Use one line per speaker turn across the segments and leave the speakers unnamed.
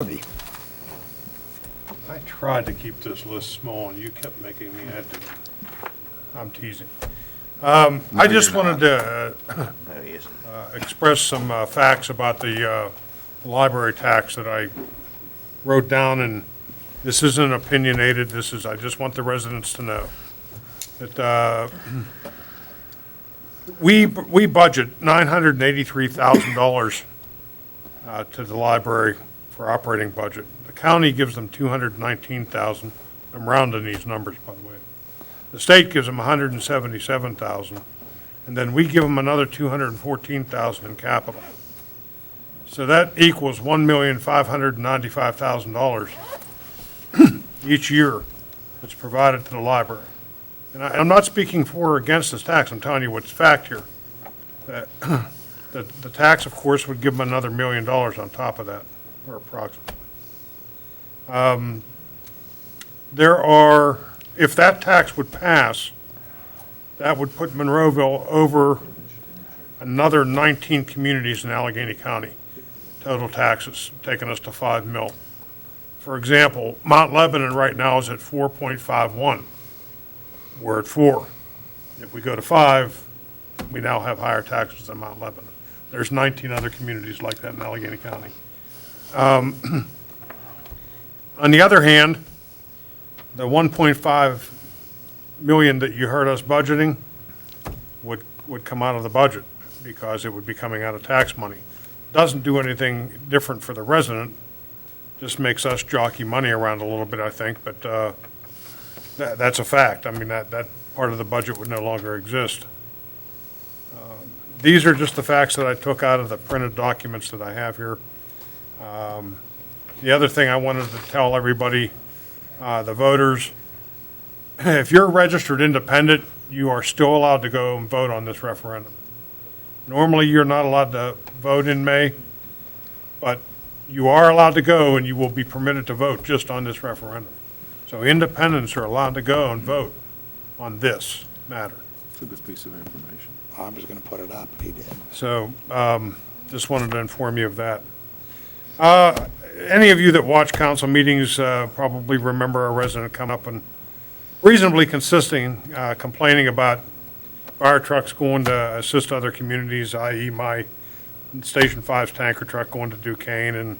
Harvey.
I tried to keep this list small, and you kept making me add to it. I'm teasing. I just wanted to express some facts about the library tax that I wrote down, and this isn't opinionated. This is, I just want the residents to know that we budget $983,000 to the library for operating budget. The county gives them $219,000. I'm rounding these numbers, by the way. The state gives them $177,000, and then we give them another $214,000 in capital. So that equals $1,595,000 each year that's provided to the library. And I'm not speaking for or against this tax. I'm telling you what's fact here. That the tax, of course, would give them another $1 million on top of that, or approximately. If that tax would pass, that would put Monroeville over another 19 communities in Allegheny County, total taxes, taking us to 5 mil. For example, Mount Lebanon right now is at 4.51. We're at 4. If we go to 5, we now have higher taxes than Mount Lebanon. There's 19 other communities like that in Allegheny County. On the other hand, the 1.5 million that you heard us budgeting would come out of the budget because it would be coming out of tax money. Doesn't do anything different for the resident, just makes us jockey money around a little bit, I think, but that's a fact. I mean, that part of the budget would no longer exist. These are just the facts that I took out of the printed documents that I have here. The other thing I wanted to tell everybody, the voters, if you're registered independent, you are still allowed to go and vote on this referendum. Normally, you're not allowed to vote in May, but you are allowed to go and you will be permitted to vote just on this referendum. So independents are allowed to go and vote on this matter.
It's a good piece of information.
I was going to put it up, he did.
So just wanted to inform you of that. Any of you that watch council meetings probably remember a resident come up and reasonably complaining about fire trucks going to assist other communities, i.e. my Station 5's tanker truck going to Duquesne,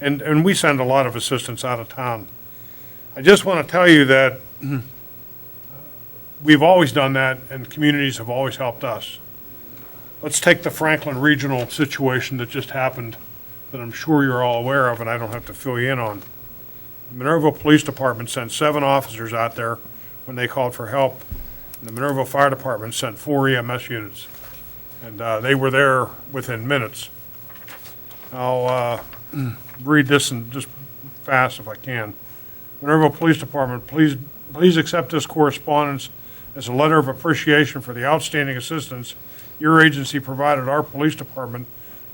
and we send a lot of assistance out of town. I just want to tell you that we've always done that, and communities have always helped us. Let's take the Franklin Regional situation that just happened that I'm sure you're all aware of, and I don't have to fill you in on. The Monroeville Police Department sent 7 officers out there when they called for help. And the Monroeville Fire Department sent 4 EMS units, and they were there within minutes. I'll read this in just fast if I can. Monroeville Police Department, please accept this correspondence as a letter of appreciation for the outstanding assistance your agency provided our police department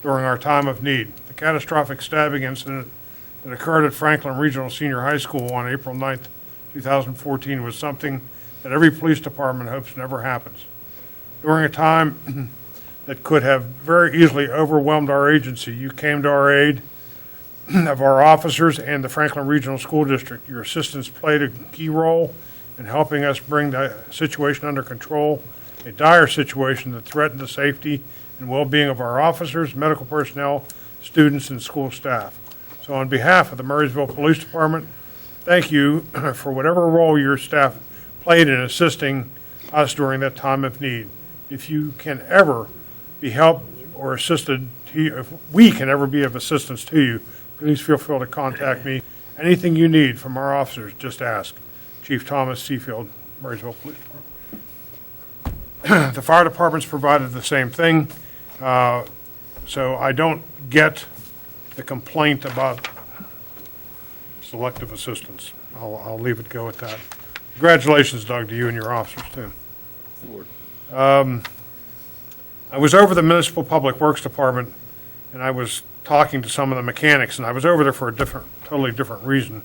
during our time of need. The catastrophic stabbing incident that occurred at Franklin Regional Senior High School on April 9th, 2014 was something that every police department hopes never happens. During a time that could have very easily overwhelmed our agency, you came to our aid of our officers and the Franklin Regional School District. Your assistance played a key role in helping us bring the situation under control, a dire situation that threatened the safety and well-being of our officers, medical personnel, students, and school staff. So on behalf of the Murraysville Police Department, thank you for whatever role your staff played in assisting us during that time of need. If you can ever be helped or assisted, if we can ever be of assistance to you, please feel free to contact me. Anything you need from our officers, just ask. Chief Thomas Seafield, Murraysville Police Department. The fire department's provided the same thing. So I don't get the complaint about selective assistance. I'll leave it go at that. Congratulations, Doug, to you and your officers, too. I was over the Municipal Public Works Department, and I was talking to some of the mechanics, and I was over there for a totally different reason.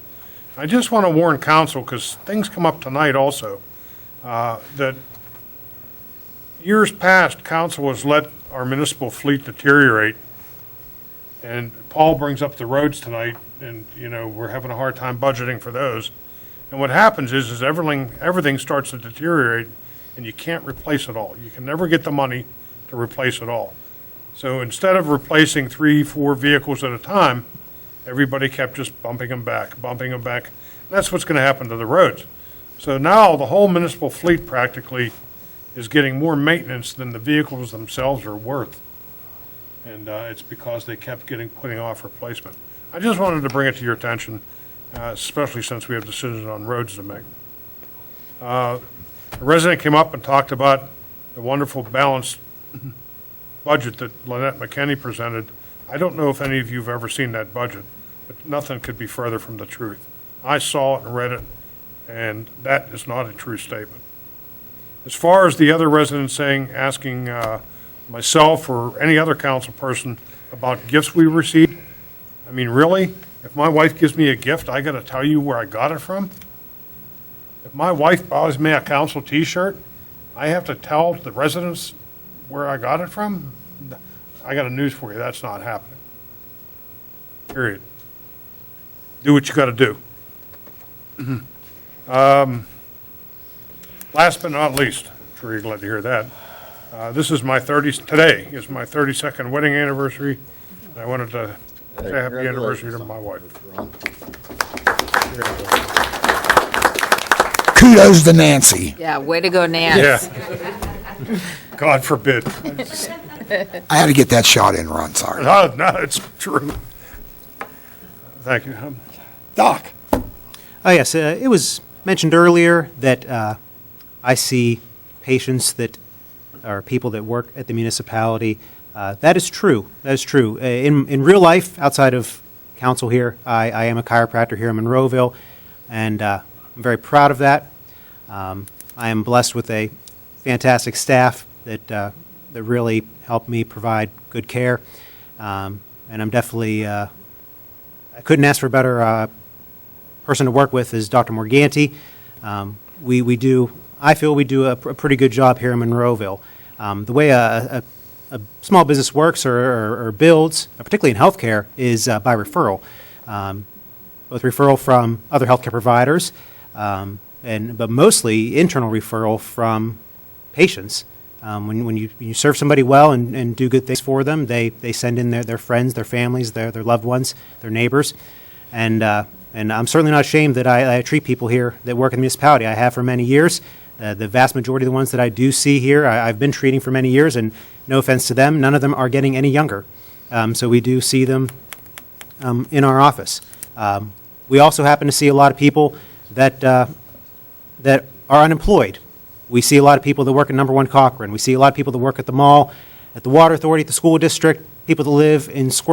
I just want to warn council, because things come up tonight also, that years past, council has let our municipal fleet deteriorate, and Paul brings up the roads tonight. and, you know, we're having a hard time budgeting for those. And what happens is everything starts to deteriorate, and you can't replace it all. You can never get the money to replace it all. So instead of replacing 3, 4 vehicles at a time, everybody kept just bumping them back. And that's what's going to happen to the roads. So now the whole municipal fleet practically is getting more maintenance than the vehicles themselves are worth. And it's because they kept putting off replacement. I just wanted to bring it to your attention, especially since we have decisions on roads to make. A resident came up and talked about the wonderful balanced budget that Lynette McKinney presented. I don't know if any of you have ever seen that budget, but nothing could be further from the truth. I saw it and read it, and that is not a true statement. As far as the other residents asking myself or any other council person about gifts we received, I mean, really? If my wife gives me a gift, I got to tell you where I got it from? If my wife buys me a council T-shirt, I have to tell the residents where I got it from? I got a news for you, that's not happening. Period. Do what you got to do. Last but not least, I'm sure you're glad to hear that. Today is my 32nd wedding anniversary. And I wanted to say happy anniversary to my wife.
Kudos to Nancy.
Yeah, way to go, Nance.
Yeah. God forbid.
I had to get that shot in, Ron, sorry.
No, it's true. Thank you.
Doc.
Oh, yes, it was mentioned earlier that I see patients that are people that work at the municipality. That is true. That is true. In real life, outside of council here, I am a chiropractor here in Monroeville, and I'm very proud of that. I am blessed with a fantastic staff that really helped me provide good care, and I'm definitely I couldn't ask for a better person to work with is Dr. Morganti. I feel we do a pretty good job here in Monroeville. The way a small business works or builds, particularly in healthcare, is by referral. Both referral from other healthcare providers, but mostly internal referral from patients. When you serve somebody well and do good things for them, they send in their friends, their families, their loved ones, their neighbors, and I'm certainly not ashamed that I treat people here that work in the municipality. I have for many years. The vast majority of the ones that I do see here, I've been treating for many years, and no offense to them, none of them are getting any younger. So we do see them in our office. We also happen to see a lot of people that are unemployed. We see a lot of people that work at Number 1 Cochrane. We see a lot of people that work at the mall, at the Water Authority, at the school district, people that live in Squirrel